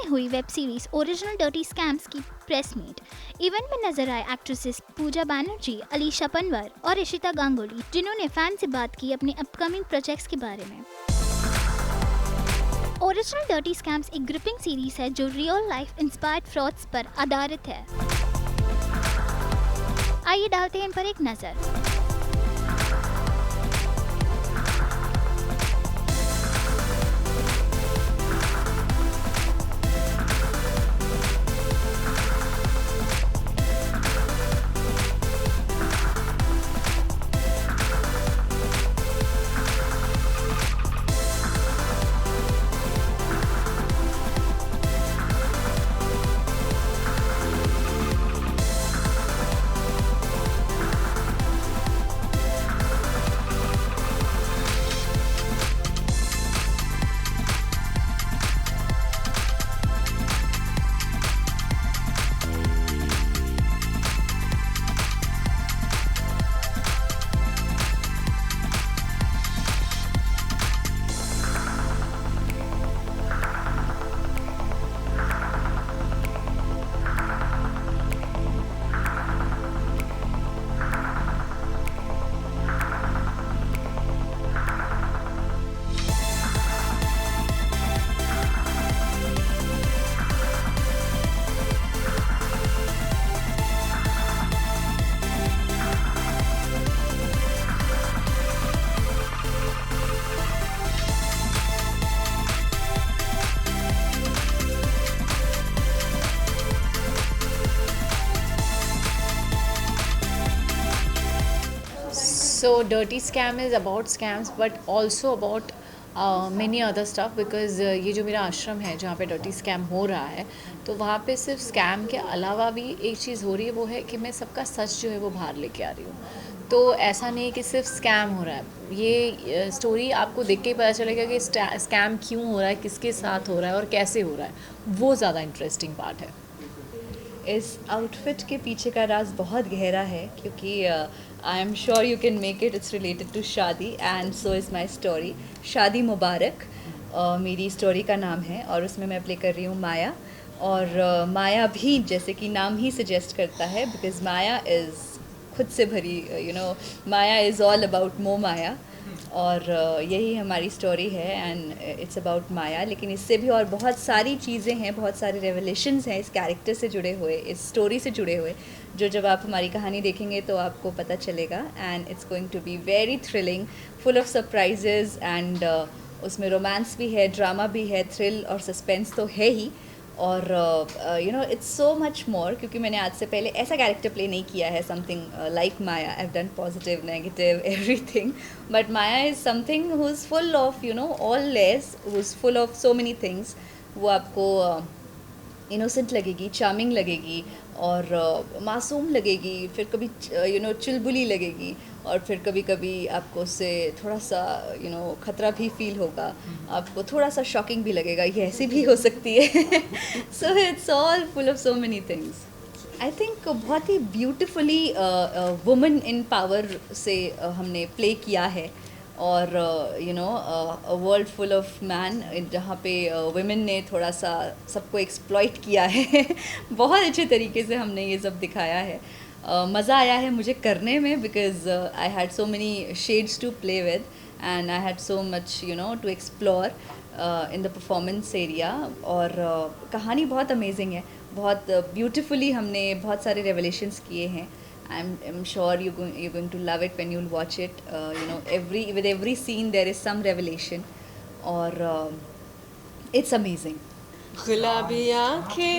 हुई web series original dirty scams की press meet. Event में नजर आए एक्ट्रेसेस पूजा बैनर्जी, अलीशा पनवर और इशिता गांगुली, जिन्होंने फैन से बात की अपने अपकमिंग प्रोजेक्ट्स के बारे में। ओरिजिनल डर्टी स्कैम्स एक ग्रिपिंग सीरीज है जो रियल लाइफ इंस्पायर्ड फ्रॉड्स पर आधारित है। आइए डालते हैं इन पर एक नजर। So dirty scam is about scams but also about many other stuff because ये जो मेरा आश्रम है जहाँ पे डर्टी स्कैम हो रहा है तो वहाँ पे सिर्फ स्कैम के अलावा भी एक चीज़ हो रही है, वो है कि मैं सबका सच जो है वो बाहर लेके आ रही हूँ। तो ऐसा नहीं कि सिर्फ स्कैम हो रहा है, ये स्टोरी आपको देख के ही पता चलेगा कि स्कैम क्यों हो रहा है, किसके साथ हो रहा है और कैसे हो रहा है, वो ज़्यादा इंटरेस्टिंग पार्ट है। इस आउटफिट के पीछे का राज बहुत गहरा है क्योंकि I am sure you can make it's related to शादी and so is my story. शादी मुबारक मेरी स्टोरी का नाम है और उसमें मैं प्ले कर रही हूँ माया। और माया भी जैसे कि नाम ही सजेस्ट करता है बिकॉज माया इज़ खुद से भरी, माया इज़ ऑल अबाउट मो माया। और यही हमारी स्टोरी है एंड इट्स अबाउट माया। लेकिन इससे भी और बहुत सारी चीज़ें हैं, बहुत सारे रेवलेशंस हैं इस कैरेक्टर से जुड़े हुए, इस स्टोरी से जुड़े हुए, जो जब आप हमारी कहानी देखेंगे तो आपको पता चलेगा। And it's going to be very thrilling, full of surprises and उसमें रोमांस भी है, ड्रामा भी है, थ्रिल और सस्पेंस तो है ही। और इट्स सो मच मोर क्योंकि मैंने आज से पहले ऐसा कैरेक्टर प्ले नहीं किया है, something like Maya. I have done positive, negative, everything, but Maya is something who is full of all less, who is full of so many things. वो आपको इनोसेंट लगेगी, चार्मिंग लगेगी और मासूम लगेगी, फिर कभी चुलबुली लगेगी और फिर कभी कभी आपको उससे थोड़ा सा ख़तरा भी फील होगा, आपको थोड़ा सा शॉकिंग भी लगेगा, ये ऐसी भी हो सकती है। So it's all full of so many things. I think बहुत ही ब्यूटिफुली वुमेन इन पावर से हमने प्ले किया है और a world full of man जहाँ पे वुमेन ने थोड़ा सा सबको एक्सप्लॉइट किया है। बहुत अच्छे तरीके से हमने ये सब दिखाया है। मज़ा आया है मुझे करने में because I had so many shades to play with and I had so much to explore in the performance area. और कहानी बहुत अमेजिंग है, बहुत ब्यूटिफुली हमने बहुत सारे रेवलेशंस किए हैं। I'm sure you're going to love it when you'll watch it. With every scene there is some revelation, or it's amazing. गुलाबी आंखें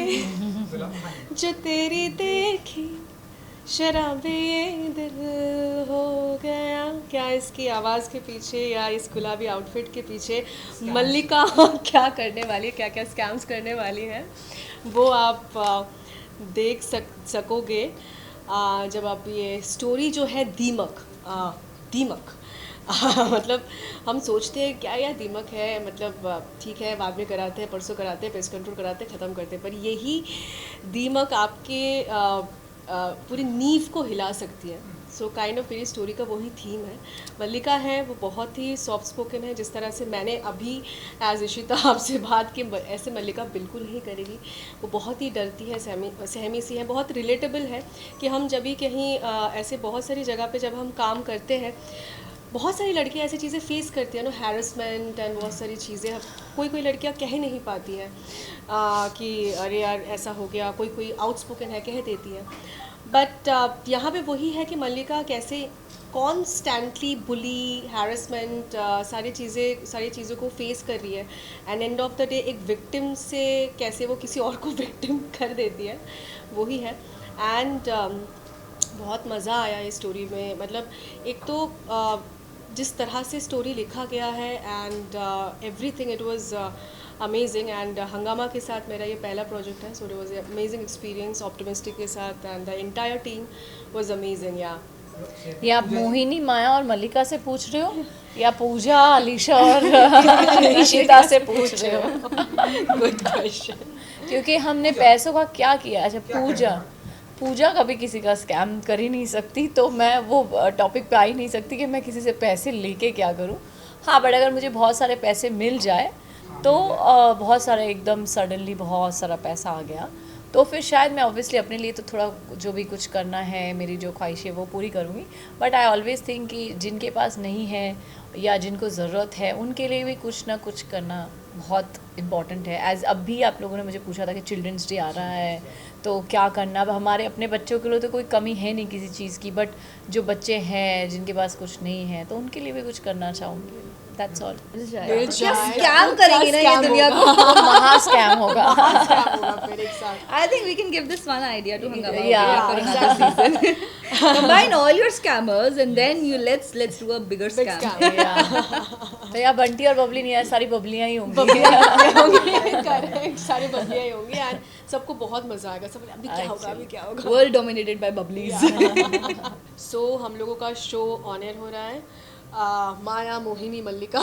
जो तेरी देखी, शराबी ये दिल हो गया। क्या इसकी आवाज़ के पीछे या इस गुलाबी आउटफिट के पीछे मल्लिका क्या करने वाली है, क्या क्या स्कैम्स करने वाली है, वो आप देख सकोगे जब आप ये स्टोरी जो है दीमक मतलब हम सोचते हैं क्या यार दीमक है, मतलब ठीक है बाद में कराते हैं, परसों कराते हैं, पेस्ट कंट्रोल कराते हैं, ख़त्म करते हैं, पर यही दीमक आपके पूरी नींव को हिला सकती है। सो काइंड ऑफ मेरी स्टोरी का वही थीम है। मल्लिका है वो बहुत ही सॉफ्ट स्पोकन है, जिस तरह से मैंने अभी एज इशिता आपसे बात की, ऐसे मल्लिका बिल्कुल नहीं करेगी। वो बहुत ही डरती है, सहमी सी है, बहुत रिलेटेबल है कि हम जब भी कहीं ऐसे बहुत सारी जगह पे जब हम काम करते हैं, बहुत सारी लड़कियां ऐसी चीज़ें फेस करती हैं ना, हैरेसमेंट एंड बहुत सारी चीज़ें कोई लड़कियां कह नहीं पाती हैं कि अरे यार ऐसा हो गया, कोई आउटस्पोकन है कह देती है। बट यहाँ पे वही है कि मल्लिका कैसे कॉन्स्टेंटली बुली, हैरेसमेंट, सारी चीज़ों को फेस कर रही है, and end of the day एक विक्टिम से कैसे वो किसी और को विक्टिम कर देती है, वही है। एंड बहुत मज़ा आया इस स्टोरी में। मतलब एक तो जिस तरह से स्टोरी लिखा गया है and everything, it was amazing. And हंगामा के साथ मेरा ये पहला प्रोजेक्ट है, so it was amazing experience optimistic के साथ, and the entire team was amazing. या ये आप मोहिनी, माया और मल्लिका से पूछ रहे हो या पूजा, अलीशा और इशिता से पूछ रहे हो? Good question. क्योंकि हमने पैसों का क्या किया। अच्छा, पूजा कभी किसी का स्कैम कर ही नहीं सकती, तो मैं वो टॉपिक पे आ ही नहीं सकती कि मैं किसी से पैसे लेके क्या करूं। हाँ, बट अगर मुझे बहुत सारे पैसे मिल जाए तो बहुत सारे एकदम सडनली बहुत सारा पैसा आ गया तो फिर शायद मैं ऑब्वियसली अपने लिए तो थोड़ा जो भी कुछ करना है, मेरी जो ख्वाहिश है वो पूरी करूँगी। बट आई ऑलवेज़ थिंक कि जिनके पास नहीं है या जिनको ज़रूरत है उनके लिए भी कुछ ना कुछ करना बहुत इम्पॉर्टेंट है। एज अब भी आप लोगों ने मुझे पूछा था कि चिल्ड्रंस डे आ रहा है तो क्या करना। अब हमारे अपने बच्चों के लिए तो कोई कमी है नहीं किसी चीज़ की, बट जो बच्चे हैं जिनके पास कुछ नहीं है तो उनके लिए भी कुछ करना चाहूँगी। That's all. क्या स्कैम करेगी ना ये दुनिया को। महा स्कैम होगा। I think we can give this one idea to Hangama. Yeah, for another season. Combine all your scammers and then let's do a bigger scam. तो या बंटी और बबली नहीं है, सारी बबलियाँ ही होंगी। करेक्ट, सारी बबलियाँ ही होंगी एंड सबको बहुत मजा आएगा। सब अभी क्या होगा, अभी क्या होगा। World dominated by bubblies. सो हम लोगों का शो ऑन एयर हो रहा है। माया, मोहिनी, मल्लिका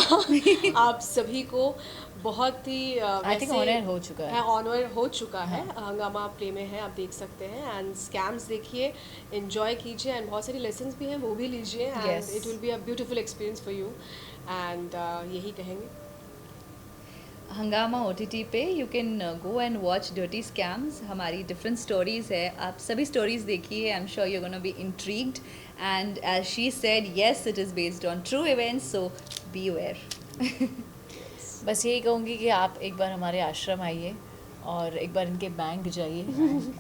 आप सभी को बहुत ही आई थिंक ऑन एयर हो चुका है। ऑन एयर हो चुका है, हंगामा प्ले में है, आप देख सकते हैं। एंड स्कैम्स देखिए, एंजॉय कीजिए एंड बहुत सारी लेसन्स भी हैं वो भी लीजिए and it will be a beautiful experience for you. And यही कहेंगे। हंगामा OTT पे you can go and watch dirty scams. हमारी डिफरेंट स्टोरीज है, आप सभी स्टोरीज देखिए। I am sure you gonna be intrigued and as she said yes it is based on true events, so be aware. बस यही कहूँगी कि आप एक बार हमारे आश्रम आइए और एक बार इनके बैंक जाइए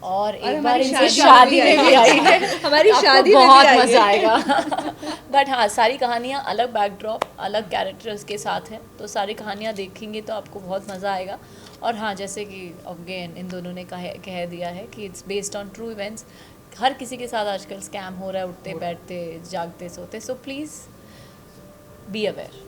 और एक बार इनसे शादी में भी आइए। हमारी शादी में बहुत भी मज़ा आएगा। बट हाँ, सारी कहानियाँ अलग बैकड्रॉप, अलग कैरेक्टर्स के साथ हैं, तो सारी कहानियाँ देखेंगे तो आपको बहुत मज़ा आएगा। और हाँ, जैसे कि अगेन इन दोनों ने कह दिया है कि it's based on true events. हर किसी के साथ आजकल स्कैम हो रहा है, उठते बैठते, जागते सोते। So please be aware.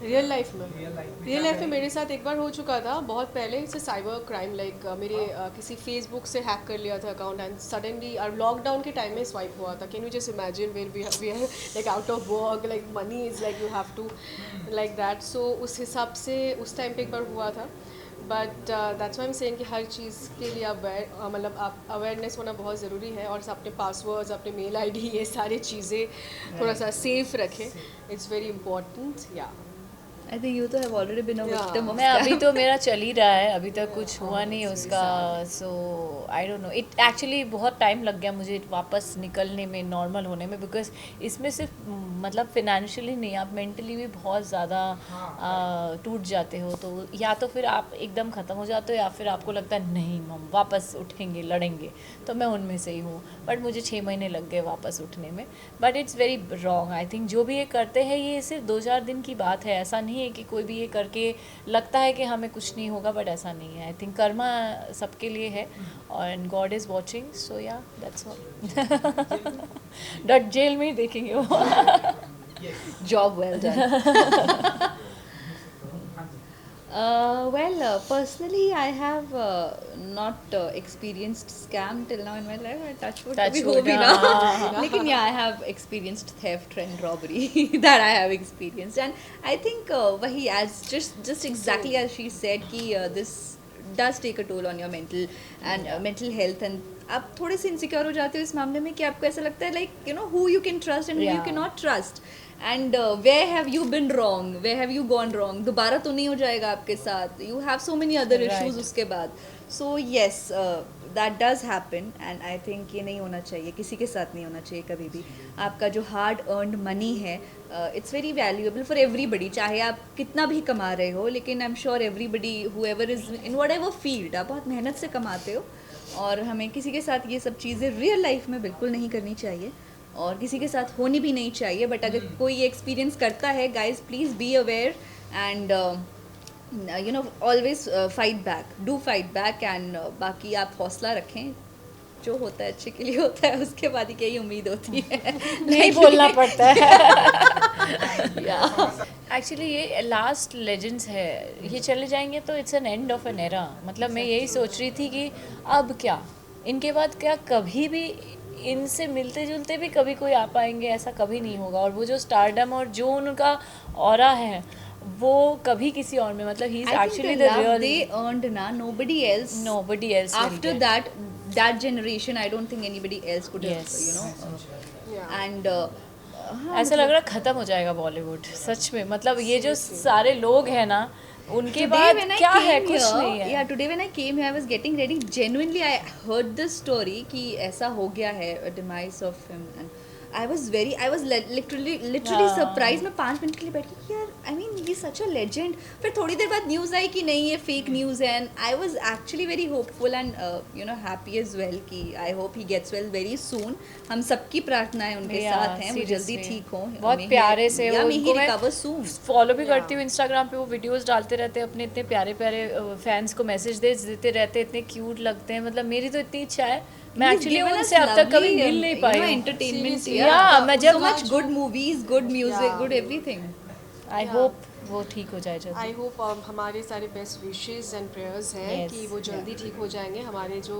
Real life में मेरे साथ एक बार हो चुका था, बहुत पहले। इट्स साइबर क्राइम, लाइक मेरे किसी फेसबुक से हैक कर लिया था अकाउंट एंड सडनली लॉकडाउन के टाइम में स्वाइप हुआ था। Can you just imagine where we are like out of work, like money is like you have to like that. So उस हिसाब से उस टाइम पे एक बार हुआ था। But that's why I am saying कि हर चीज़ के लिए मतलब आप अवेयरनेस होना बहुत ज़रूरी है और अपने पासवर्ड्स, अपने मेल ID, ये सारी चीज़ें थोड़ा सा सेफ रखें। It's very important. या I think you have already been a victim of मैं अभी तो मेरा चल ही रहा है, अभी तक कुछ हुआ नहीं उसका। So I don't know, it actually बहुत टाइम लग गया मुझे वापस निकलने में, नॉर्मल होने में। बिकॉज इसमें सिर्फ मतलब फिनेंशियली नहीं, आप मेंटली भी बहुत ज़्यादा टूट जाते हो। तो या तो फिर आप एकदम ख़त्म हो जाते हो या फिर आपको लगता है नहीं हम वापस उठेंगे, लड़ेंगे। तो मैं उनमें से ही हूँ। बट मुझे 6 महीने लग गए वापस उठने में। But it's very wrong. I think जो भी ये करते हैं ये सिर्फ 2-4 दिन की बात है। ऐसा नहीं है कि कोई भी ये करके लगता है कि हमें कुछ नहीं होगा, बट ऐसा नहीं है। आई थिंक कर्मा सबके लिए है और गॉड इज़ वॉचिंग। सो या दैट्स ऑल। डट जेल में ही देखेंगे वो। Job well done. Personally, I have not experienced scam till now in my life. Touch wood, Touch कभी wood, हो भी ना। हाँ। लेकिन yeah, I have experienced theft and robbery that I have experienced, and I think वही as just exactly as she said कि this does take a toll on your mental health and आप थोड़े से इनसिक्योर हो जाते हो इस मामले में कि आपको ऐसा लगता है like you know who you can trust and who you Yeah. Can not trust and where have you been wrong, where have you gone wrong, दोबारा तो नहीं हो जाएगा आपके साथ, you have so many other issues उसके बाद. So yes that does happen and I think ये नहीं होना चाहिए, किसी के साथ नहीं होना चाहिए कभी भी. आपका जो हार्ड अर्नड मनी है it's very valuable for everybody, चाहे आप कितना भी कमा रहे हो, लेकिन I am sure everybody whoever is in whatever field, आप बहुत मेहनत से कमाते हो और हमें किसी के साथ ये सब चीज़ें रियल लाइफ में बिल्कुल नहीं करनी चाहिए और किसी के साथ होनी भी नहीं चाहिए. बट अगर कोई ये एक्सपीरियंस करता है guys please be aware and you know always fight back, do fight back and बाकी आप हौसला रखें, जो होता है अच्छे के लिए होता है, उसके बाद ही यही उम्मीद होती है. नहीं बोलना पड़ता है. एक्चुअली ये लास्ट लेजेंड्स है, ये चले जाएंगे तो it's an end of an era. मतलब मैं यही सोच रही थी कि अब क्या, इनके बाद क्या कभी भी इनसे मिलते जुलते भी कभी कोई आ पाएंगे, ऐसा कभी नहीं होगा. और वो जो स्टारडम और जो उनका ऑरा है वो कभी किसी और में, मतलब he is actually the real, they earned na, nobody else after that generation I don't think anybody else could have, Yes. you know Yeah. and ऐसा लग रहा है खत्म हो जाएगा बॉलीवुड सच में. मतलब ये जो सारे लोग हैं ना उनके today बाद when I क्या है, came कुछ here, नहीं है. yeah, today when I came here I was getting ready, genuinely I heard this story कि ऐसा हो गया है, demise of him, and I was literally हाँ. surprised. मैं 5 मिनट के लिए बैठी कि यार I mean he's such a legend. फिर थोड़ी देर बाद न्यूज़ आई कि नहीं ये फेक न्यूज़ है, and I was actually very hopeful and you know happy as well कि I hope he gets well very soon. हम सबकी प्रार्थनाएं उनके Yeah, साथ हैं, वो जल्दी seriously. ठीक हों. बहुत May he- प्यारे से yeah, वो may he उनको मैं recover soon. फॉलो भी करती हूँ इंस्टाग्राम पे, वो वीडियोस डालते रहते हैं अपने, इतने प्यारे प्यारे फैंस को मैसेज देते रहते हैं, इतने क्यूट लगते हैं. मतलब मेरी तो इतनी इच्छा है, मैं He's एक्चुअली given us उनसे अब तक कभी lovely, मिल नहीं you पाई know, हूँ. entertainment. Seriously, yeah, मैं जब so much good movies, good music, Yeah. good everything. I hope वो ठीक हो जाए जल्दी. आई होप हमारे सारे बेस्ट विशेस एंड प्रेयर्स हैं Yes, कि वो जल्दी ठीक हो जाएंगे. हमारे जो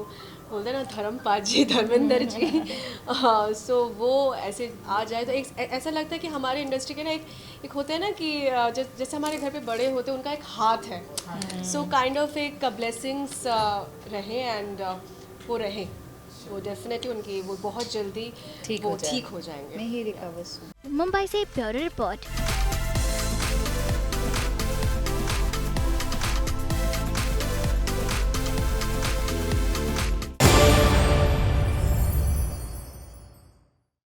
बोलते हैं ना धर्मपाल जी, धर्मेंद्र जी, सो वो ऐसे आ जाए तो एक ऐसा लगता है कि हमारे इंडस्ट्री के ना एक होता है ना कि जैसे हमारे घर पे बड़े होते हैं उनका एक हाथ है, सो काइंड ऑफ एक ब्लेसिंग्स रहे एंड वो रहे, वो डेफिनेटली उनकी वो बहुत जल्दी ठीक वो हो जाए. ठीक हो जाएंगे. May he recover soon. Mumbai से ब्यूरो रिपोर्ट.